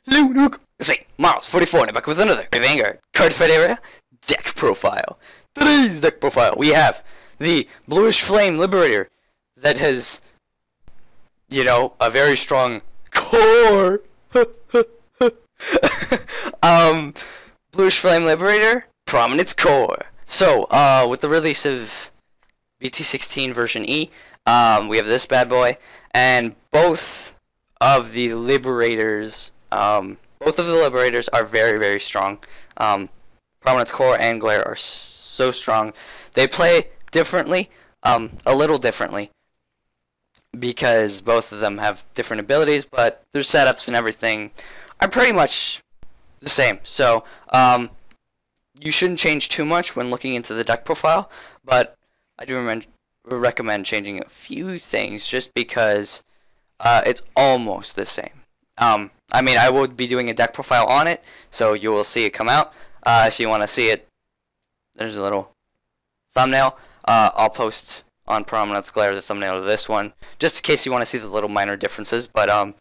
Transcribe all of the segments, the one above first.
Hello, look. It's me, Miles44, and I'm back with another Vanguard Cardfight area deck profile. Today's deck profile, we have the Bluish Flame Liberator that has, you know, a very strong core. Bluish Flame Liberator, Prominence Core. So, with the release of BT16 version E, we have this bad boy, and both of the Liberators, are very, very strong. Prominence Core and Glare are so strong. They play differently, a little differently, because both of them have different abilities, but their setups and everything are pretty much the same. So, you shouldn't change too much when looking into the deck profile, but I do recommend changing a few things just because it's almost the same. I mean, I would be doing a deck profile on it, so you will see it come out. If you want to see it, there's a little thumbnail. I'll post on Prominence Glare the thumbnail of this one, just in case you want to see the little minor differences, but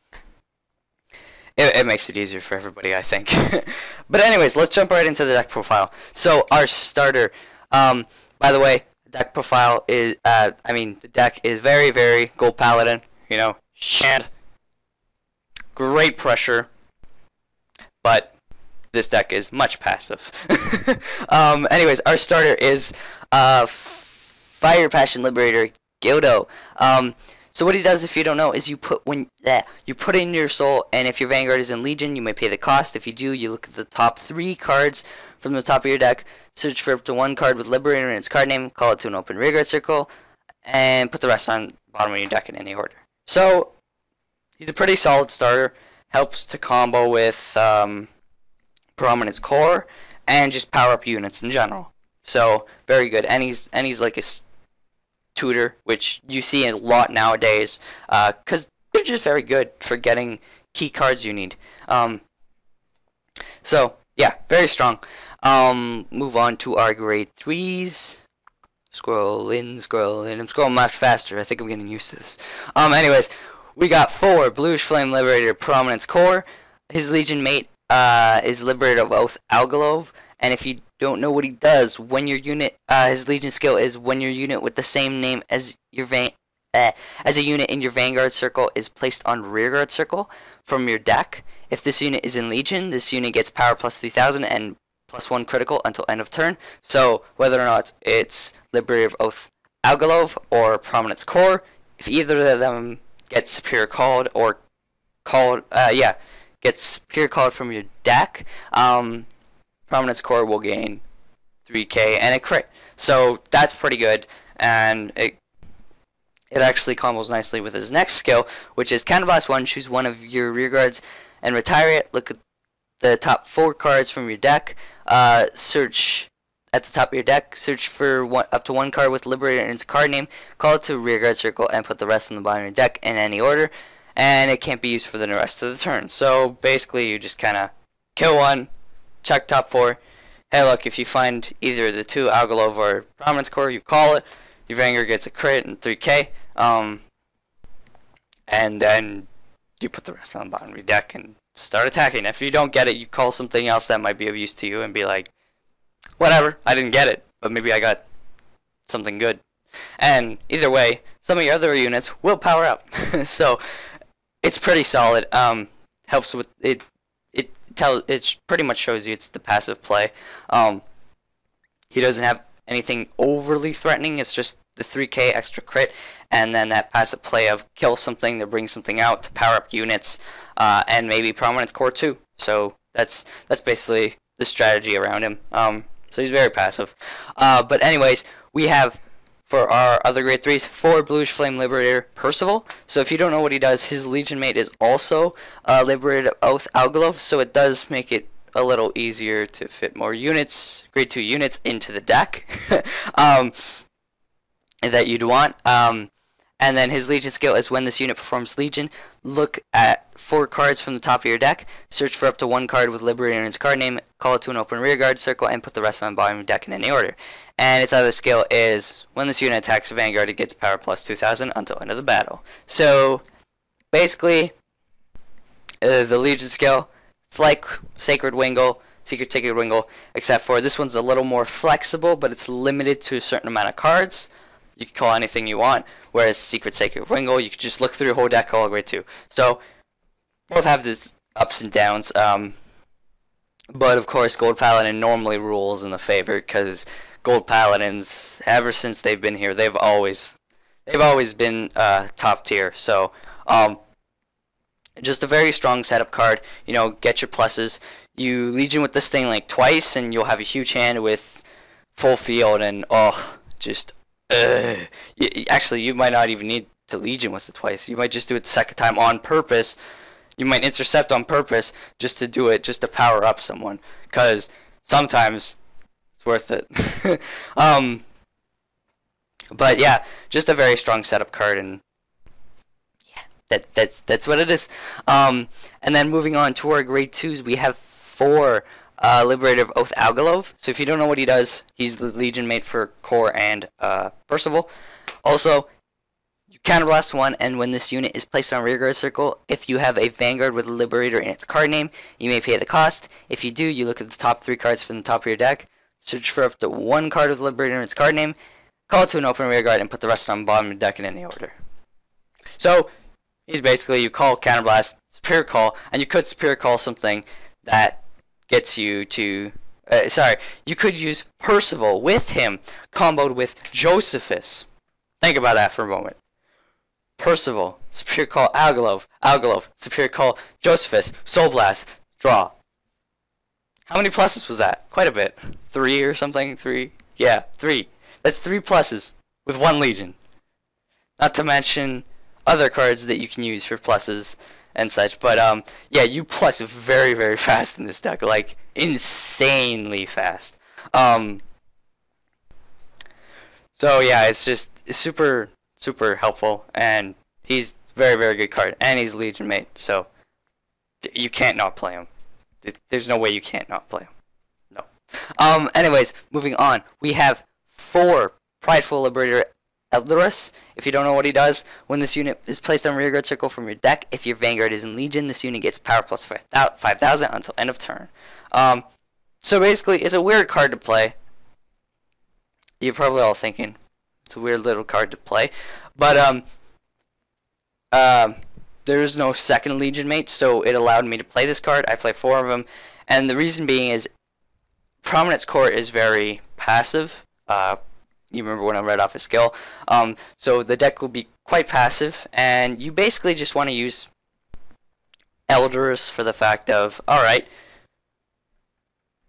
it makes it easier for everybody, I think. But anyways, let's jump right into the deck profile. So our starter, by the way, deck profile is, the deck is very, very Gold Paladin, you know, shant, great pressure, but this deck is much passive. Anyways, our starter is Fire Passion Liberator Guido. So what he does, if you don't know, is you put in your soul, and if your Vanguard is in Legion, you may pay the cost. If you do, you look at the top 3 cards from the top of your deck, search for up to 1 card with Liberator in its card name, call it to an open rearguard circle, and put the rest on the bottom of your deck in any order. So he's a pretty solid starter. Helps to combo with Prominence Core and just power up units in general. So very good. And he's like a tutor, which you see a lot nowadays, because they're just very good for getting key cards you need. So yeah, very strong. Move on to our grade 3s. Scroll in. I'm scrolling much faster. I think I'm getting used to this. Anyways, we got 4 Bluish Flame Liberator Prominence Core. His Legion mate is Liberator of Oath Aglovale, and if you don't know what he does, when your unit, his Legion skill is when your unit with the same name as your as a unit in your Vanguard circle is placed on rearguard circle from your deck. If this unit is in Legion, this unit gets power plus 3000 and plus 1 critical until end of turn. So whether or not it's Liberator of Oath Aglovale or Prominence Core, if either of them gets superior called or gets superior called from your deck, Prominence Core will gain 3k and a crit. So that's pretty good, and it actually combos nicely with his next skill, which is Counterblast 1. Choose one of your rear guards and retire it. Look at the top 4 cards from your deck. Search at the top of your deck. Search for up to 1 card with Liberator in its card name. Call it to a rearguard circle and put the rest on the bottom of your deck in any order. And it can't be used for the rest of the turn. So basically, you just kind of kill one, check top 4. Hey, look, if you find either the 2 Aglovale or Prominence Core, you call it. Your Vanguard gets a crit and 3k. And then you put the rest on the bottom of your deck and start attacking. If you don't get it, you call something else that might be of use to you and be like, whatever, I didn't get it, but maybe I got something good. And either way, some of your other units will power up. So it's pretty solid. Helps with it. It pretty much shows you it's the passive play. He doesn't have anything overly threatening. It's just the 3k extra crit, and then that passive play of kill something to bring something out to power up units, and maybe Prominence Core too. So that's basically the strategy around him. So he's very passive. But anyways, we have, for our other grade 3s, 4 Bluish Flame Liberator Percival. So if you don't know what he does, his Legion mate is also Liberator Oath Aglovale, so it does make it a little easier to fit more units, grade 2 units, into the deck that you'd want. And then his Legion skill is when this unit performs Legion, look at 4 cards from the top of your deck, search for up to 1 card with Liberator in its card name, call it to an open rearguard circle, and put the rest on the bottom of your deck in any order. And its other skill is when this unit attacks a Vanguard, it gets power plus 2000 until end of the battle. So basically, the Legion skill It's like Sacred Wingle, Secret Sacred Wingle, except for this one's a little more flexible, but it's limited to a certain amount of cards. You can call anything you want, whereas Secret Sacred Wingle, you can just look through your whole deck all the way too. So, both have this ups and downs. But of course, Gold Paladin normally rules in the favor, because Gold Paladins, ever since they've been here, they've always been top tier. So, just a very strong setup card. You know, get your pluses. You Legion with this thing like twice, and you'll have a huge hand with full field, and just actually, you might not even need to Legion with it twice. You might just do it the second time on purpose. You might intercept on purpose just to do it, just to power up someone, because sometimes it's worth it. But yeah, just a very strong setup card, and yeah, that's what it is. And then moving on to our grade 2s, we have 4 Liberator of Oath Aglovale. So if you don't know what he does, he's the Legion mate for Core and Percival. Also, you counterblast 1, and when this unit is placed on rearguard circle, if you have a Vanguard with a Liberator in its card name, you may pay the cost. If you do, you look at the top 3 cards from the top of your deck, search for up to 1 card with Liberator in its card name, call it to an open rearguard, and put the rest on the bottom of your deck in any order. So, he's basically, you call counterblast, Superior Call, and you could Superior Call something that gets you to... you could use Percival with him, comboed with Josephus. Think about that for a moment. Percival, Superior Call Aglovale, Superior Call Josephus, Soul Blast, draw. How many pluses was that? Quite a bit. 3 or something? 3? Yeah, 3. That's 3 pluses with 1 Legion. Not to mention other cards that you can use for pluses and such. But yeah, you plus very, very fast in this deck. Like, insanely fast. So yeah, it's just super helpful, and he's very, very good card, and he's Legion mate, so you can't not play him. There's no way you can't not play him. No. Anyways, moving on, we have 4 Prideful Liberator Elchea. If you don't know what he does, when this unit is placed on rearguard circle from your deck, if your Vanguard is in Legion, this unit gets power plus 5,000 until end of turn. So basically, it's a weird card to play. You're probably all thinking, it's a weird little card to play. But, there is no second Legion mate, so it allowed me to play this card. I play 4 of them. And the reason being is, Prominence Core is very passive. You remember when I read off his skill. So the deck will be quite passive, and you basically just want to use Erdre for the fact of, alright,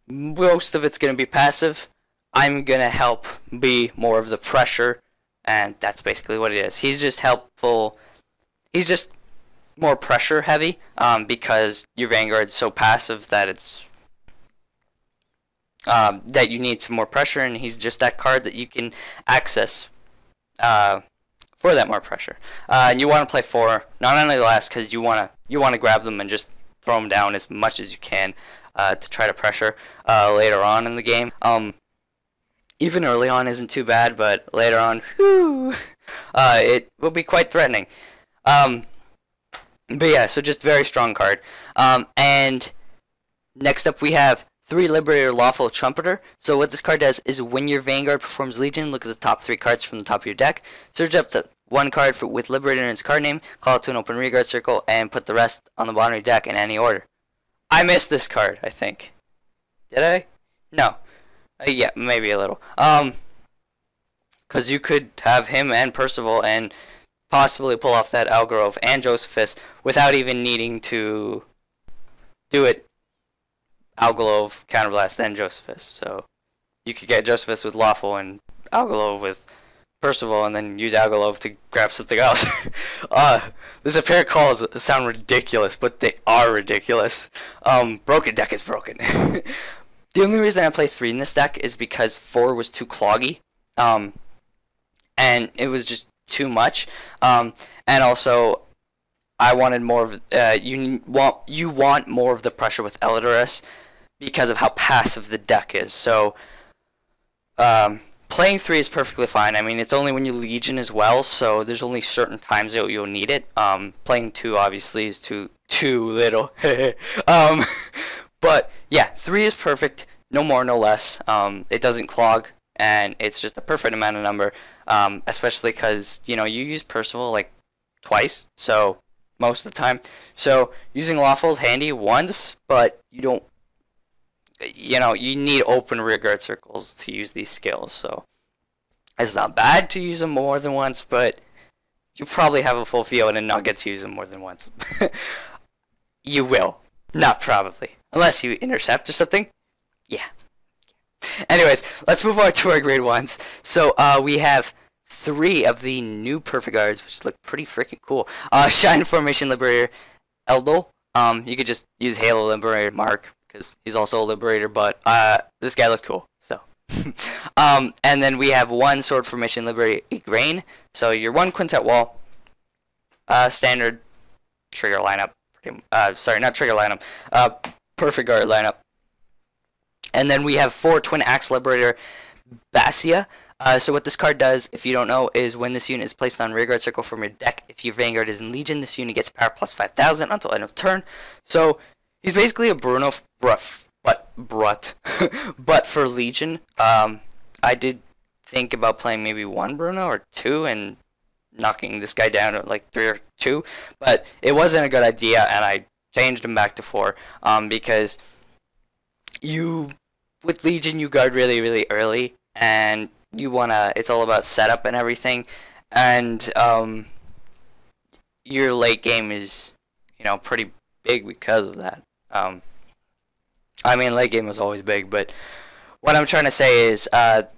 most of it's going to be passive. I'm going to help be more of the pressure, and that's basically what it is. He's just helpful. He's just more pressure heavy, because your Vanguard's so passive that it's that you need some more pressure, and he's just that card that you can access for that more pressure. And you want to play 4, not only last, because you want to grab them and just throw them down as much as you can to try to pressure later on in the game. Even early on isn't too bad, but later on, whew, it will be quite threatening. But yeah, so just very strong card. And next up we have 3 Liberator Lawful Trumpeter. So what this card does is when your Vanguard performs Legion, look at the top 3 cards from the top of your deck, search up to 1 card with Liberator in its card name, call it to an open rearguard circle, and put the rest on the bottom of your deck in any order. I missed this card, I think. Did I? No. Yeah, maybe a little. Because you could have him and Percival and possibly pull off that Aglovale and Josephus without even needing to do it Aglovale, Counterblast, then Josephus. So you could get Josephus with Lawful and Aglovale with Percival, and then use Aglovale to grab something else. This apparent calls sound ridiculous, but they are ridiculous. Broken deck is broken. The only reason I play 3 in this deck is because 4 was too cloggy, and it was just too much. And also, I wanted more of you want more of the pressure with Elidos because of how passive the deck is. So playing 3 is perfectly fine. I mean, it's only when you Legion as well, so there's only certain times that you'll need it. Playing 2 obviously is too little. But yeah, 3 is perfect, no more, no less. It doesn't clog, and it's just a perfect amount of number. Especially because you use Percival like twice, so most of the time. So using Lawful is handy once, but you don't. You need open rearguard circles to use these skills. So it's not bad to use them more than once, but you probably have a full field and not get to use them more than once. You will, not probably, unless you intercept or something. Yeah. Anyways, let's move on to our grade 1s. So we have 3 of the new perfect guards, which look pretty freaking cool. Shine Formation Liberator, Eldo. You could just use Halo Liberator Mark, because he's also a Liberator, but this guy looked cool. So, and then we have 1 Sword Formation Liberator, Igraine. So your 1 Quintet Wall, standard trigger lineup. Sorry, not trigger lineup. Perfect guard lineup. And then we have 4 Twin Axe Liberator, Basia. So what this card does, if you don't know, is when this unit is placed on rearguard circle from your deck, if your Vanguard is in Legion, this unit gets power plus 5,000 until end of turn. So he's basically a Bruno, but for Legion. I did think about playing maybe 1 Bruno or 2 and knocking this guy down at like 3 or 2, but it wasn't a good idea, and I changed him back to 4 because with Legion you guard really, really early, and it's all about setup and everything, and your late game is pretty big because of that. I mean, late game was always big, but what I'm trying to say is the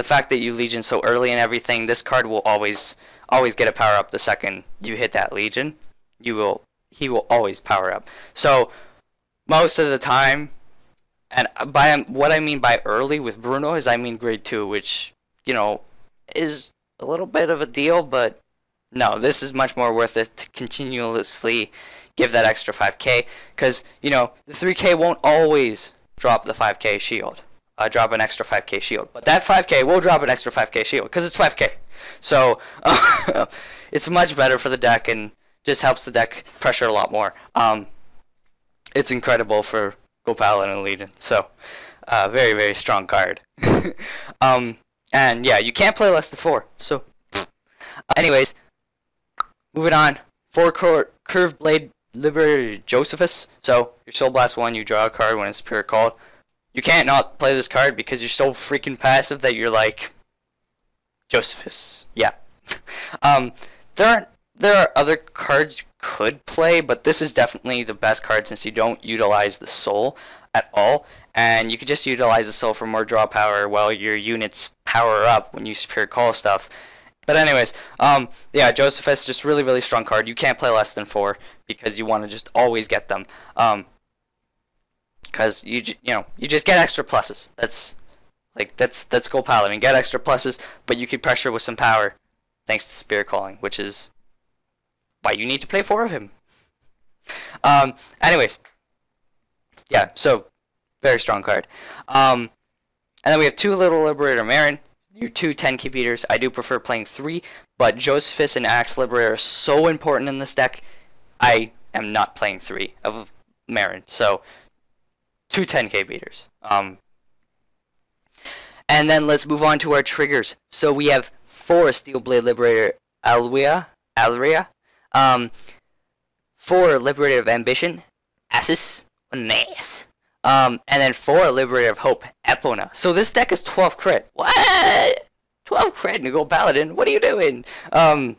fact that you Legion so early and everything, this card will always get a power up the second you hit that Legion. He will always power up. So most of the time, and what I mean by early with Bruno is I mean grade 2, which is a little bit of a deal, but no, this is much more worth it to continuously give that extra 5k, because the 3k won't always drop the 5k shield. Drop an extra 5k shield, but that 5k will drop an extra 5k shield because it's 5k. So it's much better for the deck and just helps the deck pressure a lot more. It's incredible for Gold Paladin and Legion. So very, very strong card. And yeah, you can't play less than 4. So anyways, moving on. 4 Curved Blade Liberator Josephus. So your Soul Blast 1, you draw a card when it's pure called. You can't not play this card because you're so freaking passive that you're like Josephus. Yeah. There are other cards you could play, but this is definitely the best card since you don't utilize the soul at all, and you can just utilize the soul for more draw power while your units power up when you superior call stuff. But anyways, yeah, Josephus, just really, really strong card. You can't play less than 4 because you want to just always get them. Because you just get extra pluses. That's Gold Paladin. Get extra pluses, but you can pressure with some power, thanks to Spirit Calling, which is why you need to play 4 of him. Anyways, yeah. So very strong card. And then we have 2 Little Liberator Marron. Your 2 10k beaters. I do prefer playing 3, but Josephus and Axe Liberator are so important in this deck. I am not playing 3 of Marron. So 2 10k beaters. And then let's move on to our triggers. So we have 4 Steel Blade Liberator Alwilla, 4 Liberator of Ambition, Esus, nice. And then 4 Liberator of Hope, Epona. So this deck is 12 crit. What? 12 crit, Gold Paladin? What are you doing? I'm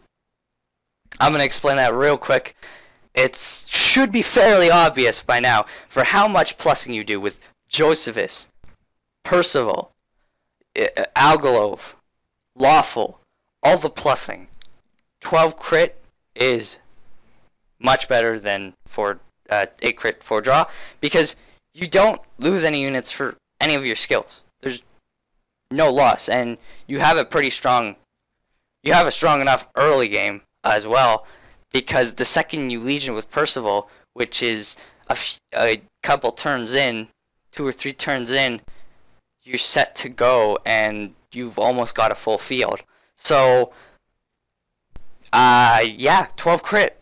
gonna explain that real quick. It should be fairly obvious by now for how much plussing you do with Josephus, Percival, Aglovale, Lawful, all the plussing. 12 crit is much better than 8 crit 4 draw, because you don't lose any units for any of your skills. There's no loss, and you have a pretty strong. You have a strong enough early game as well, because the second you Legion with Percival, which is a couple turns in, 2 or 3 turns in, you're set to go, and you've almost got a full field. So, yeah, 12 crit.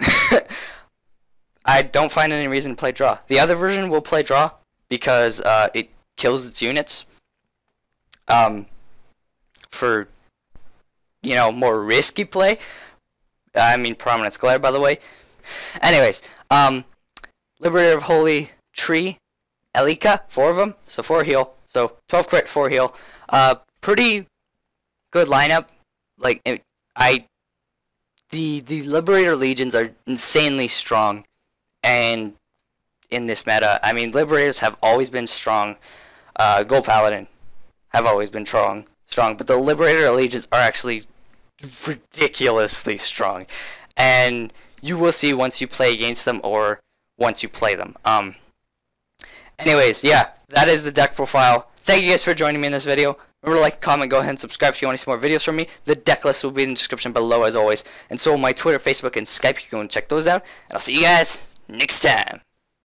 I don't find any reason to play draw. The other version will play draw because it kills its units. For more risky play. I mean Prominence Glare, by the way. Anyways, Liberator of Holy Tree, Elchea, 4 of them, so 4 heal. So 12 crit, 4 heal. Pretty good lineup. Like the Liberator Legions are insanely strong, and in this meta, I mean Liberators have always been strong. Gold Paladin have always been strong, but the Liberator Legions are actually ridiculously strong, and you will see once you play against them or once you play them. Anyways, yeah, that is the deck profile. Thank you guys for joining me in this video. Remember to like, comment, go ahead and subscribe if you want to see more videos from me. The deck list will be in the description below as always, and so will my Twitter, Facebook, and Skype. You can go and check those out, and I'll see you guys next time.